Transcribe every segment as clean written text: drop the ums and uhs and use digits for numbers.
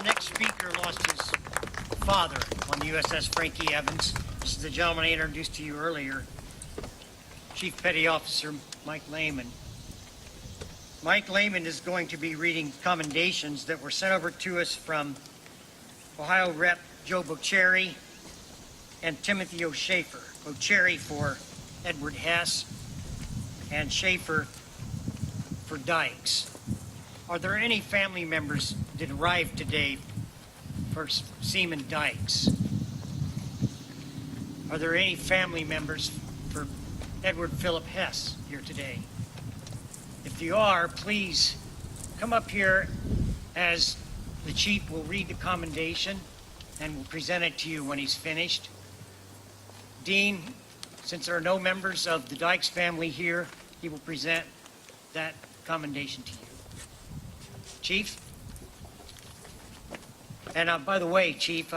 next speaker lost his father on the USS Frank E. Evans. This is the gentleman I introduced to you earlier, Chief Petty Officer Mike Lehman. Mike Lehman is going to be reading commendations that were sent over to us from Ohio Rep. Joe Bocherry and Timothy O'Shafer. Bocherry for Edward Hess and Schaefer for Dykes. Are there any family members that arrived today for Seaman Dykes? Are there any family members for Edward Phillip Hess here today? If you are, please come up here as the chief will read the commendation and will present it to you when he's finished. Dean, since there are no members of the Dykes family here, he will present that commendation to you. Chief? And by the way, Chief,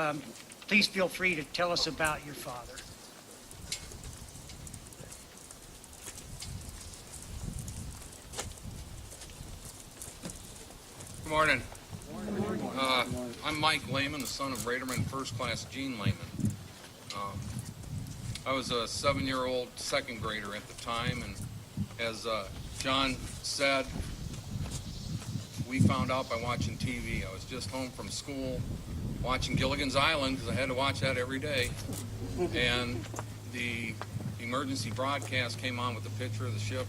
please feel free to tell us about your father. Good morning. I'm Mike Lehman, the son of Raterman First Class Gene Lehman. I was a 7-year-old second grader at the time, and as John said, we found out by watching TV. I was just home from school watching Gilligan's Island because I had to watch that every day, and the emergency broadcast came on with a picture of the ship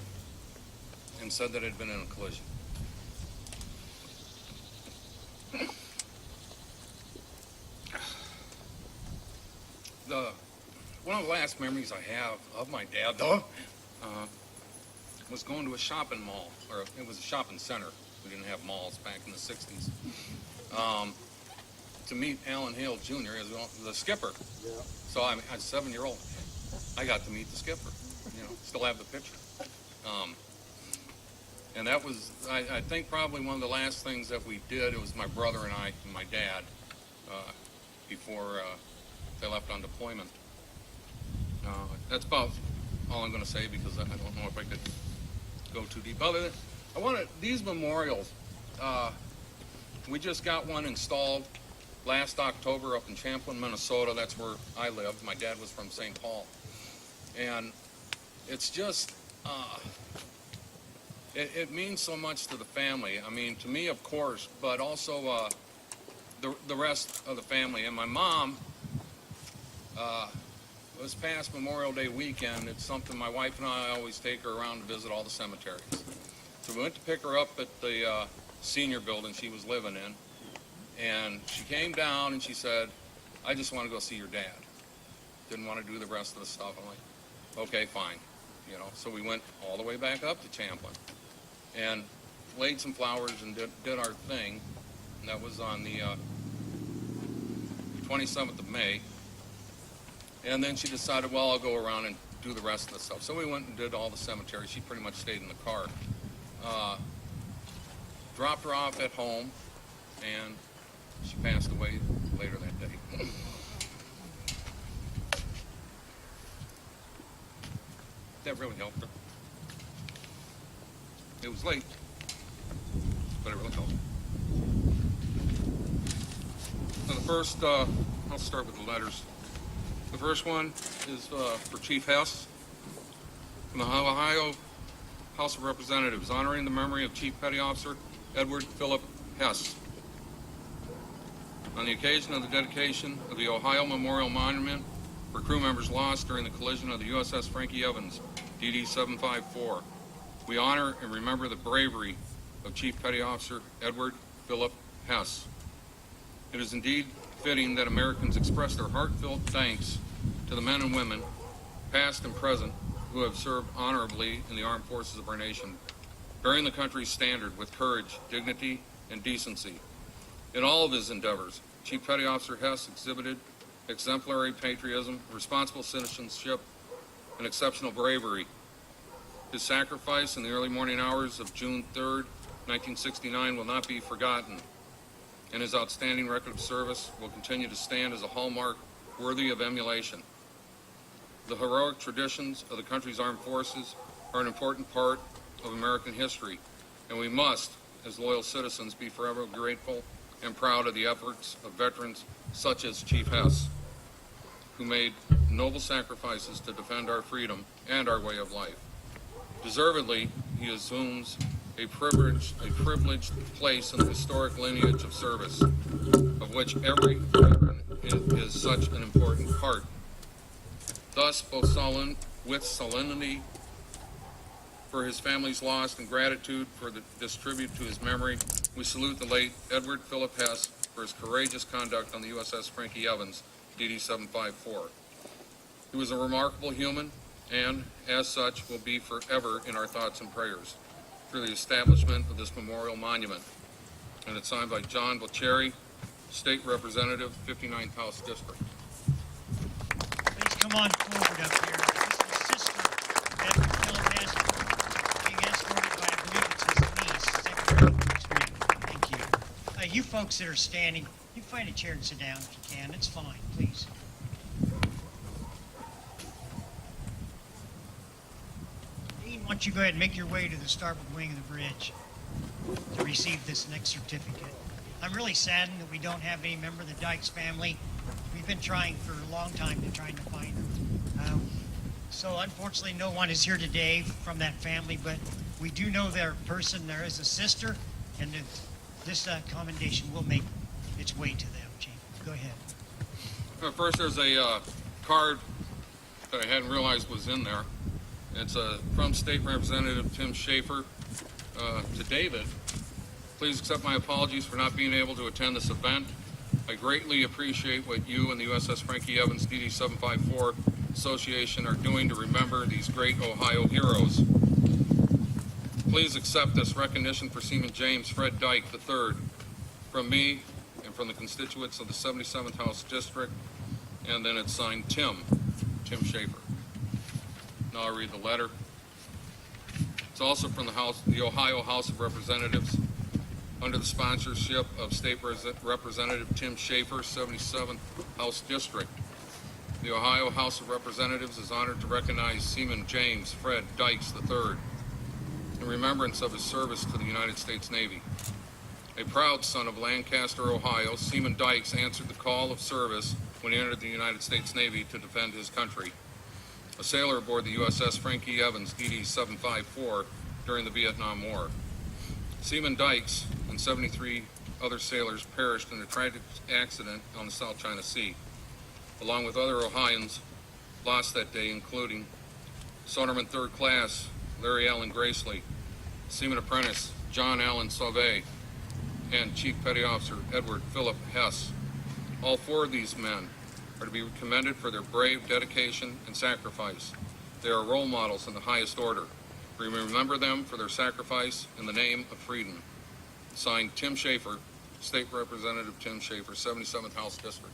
and said that it had been in a collision. One of the last memories I have of my dad, though, was going to a shopping mall, or it was a shopping center. We didn't have malls back in the 60s. To meet Allan Hale Jr. as the skipper. Yeah. So I was a 7-year-old. I got to meet the skipper. You know, still have the picture. And that was, I think, probably one of the last things that we did. It was my brother and I and my dad before they left on deployment. That's about all I'm going to say because I don't know if I could go too deep. These memorials, we just got one installed last October up in Champlin, Minnesota. That's where I lived. My dad was from St. Paul. And it's just, it means so much to the family. I mean, to me, of course, but also the rest of the family. And my mom, this past Memorial Day weekend, it's something my wife and I always take her around to visit all the cemeteries. So we went to pick her up at the senior building she was living in, and she came down and she said, "I just want to go see your dad." Didn't want to do the rest of the stuff. I'm like, okay, fine. You know, so we went all the way back up to Champlin and laid some flowers and did our thing. And that was on the 27th of May. And then she decided, well, I'll go around and do the rest of the stuff. So we went and did all the cemeteries. She pretty much stayed in the car. Dropped her off at home, and she passed away later that day. That really helped her. It was late, but it really helped. So the first, I'll start with the letters. The first one is for Chief Hess from the Ohio House of Representatives, honoring the memory of Chief Petty Officer Edward Phillip Hess. On the occasion of the dedication of the Ohio Memorial Monument for crew members lost during the collision of the USS Frank E. Evans, DD 754, we honor and remember the bravery of Chief Petty Officer Edward Phillip Hess. It is indeed fitting that Americans express their heartfelt thanks to the men and women, past and present, who have served honorably in the armed forces of our nation, bearing the country's standard with courage, dignity, and decency. In all of his endeavors, Chief Petty Officer Hess exhibited exemplary patriotism, responsible citizenship, and exceptional bravery. His sacrifice in the early morning hours of June 3rd, 1969 will not be forgotten, and his outstanding record of service will continue to stand as a hallmark worthy of emulation. The heroic traditions of the country's armed forces are an important part of American history, and we must, as loyal citizens, be forever grateful and proud of the efforts of veterans such as Chief Hess, who made noble sacrifices to defend our freedom and our way of life. Deservedly, he assumes a privileged place in the historic lineage of service, of which every veteran is such an important part. Thus, with solemnity for his family's loss and gratitude for this tribute to his memory, we salute the late Edward Phillip Hess for his courageous conduct on the USS Frank E. Evans, DD 754. He was a remarkable human, and as such will be forever in our thoughts and prayers through the establishment of this memorial monument. And it's signed by John Boccieri, State Representative, 59th House District. Please come on forward up here. This is his sister, Edward Phillip Hess, being escorted by, I believe it's his niece. Is that correct? Thank you. You folks that are standing, you find a chair and sit down if you can. It's fine, please. Dean, why don't you go ahead and make your way to the starboard wing of the bridge to receive this next certificate. I'm really saddened that we don't have any member of the Dykes family. We've been trying for a long time to find them. So unfortunately, no one is here today from that family, but we do know their person. There is a sister, and this commendation will make its way to them. Chief, go ahead. First, there's a card that I hadn't realized was in there. It's from State Representative Tim Schaefer to David. Please accept my apologies for not being able to attend this event. I greatly appreciate what you and the USS Frank E. Evans DD 754 Association are doing to remember these great Ohio heroes. Please accept this recognition for Seaman James Fred Dykes III from me and from the constituents of the 77th House District, and then it's signed Tim Schaefer. Now I'll read the letter. It's also from the Ohio House of Representatives, under the sponsorship of State Representative Tim Schaefer, 77th House District. The Ohio House of Representatives is honored to recognize Seaman James Fred Dykes III in remembrance of his service to the United States Navy. A proud son of Lancaster, Ohio, Seaman Dykes answered the call of service when he entered the United States Navy to defend his country. A sailor aboard the USS Frank E. Evans, DD 754, during the Vietnam War. Seaman Dykes and 73 other sailors perished in a tragic accident on the South China Sea, along with other Ohioans lost that day, including Sonderman 3rd Class Larry Allan Gracely, Seaman Apprentice John Allan Sauvey, and Chief Petty Officer Edward Phillip Hess. All four of these men are to be commended for their brave dedication and sacrifice. They are role models in the highest order. We remember them for their sacrifice in the name of freedom. Signed, Tim Schaefer, State Representative Tim Schaefer, 77th House District.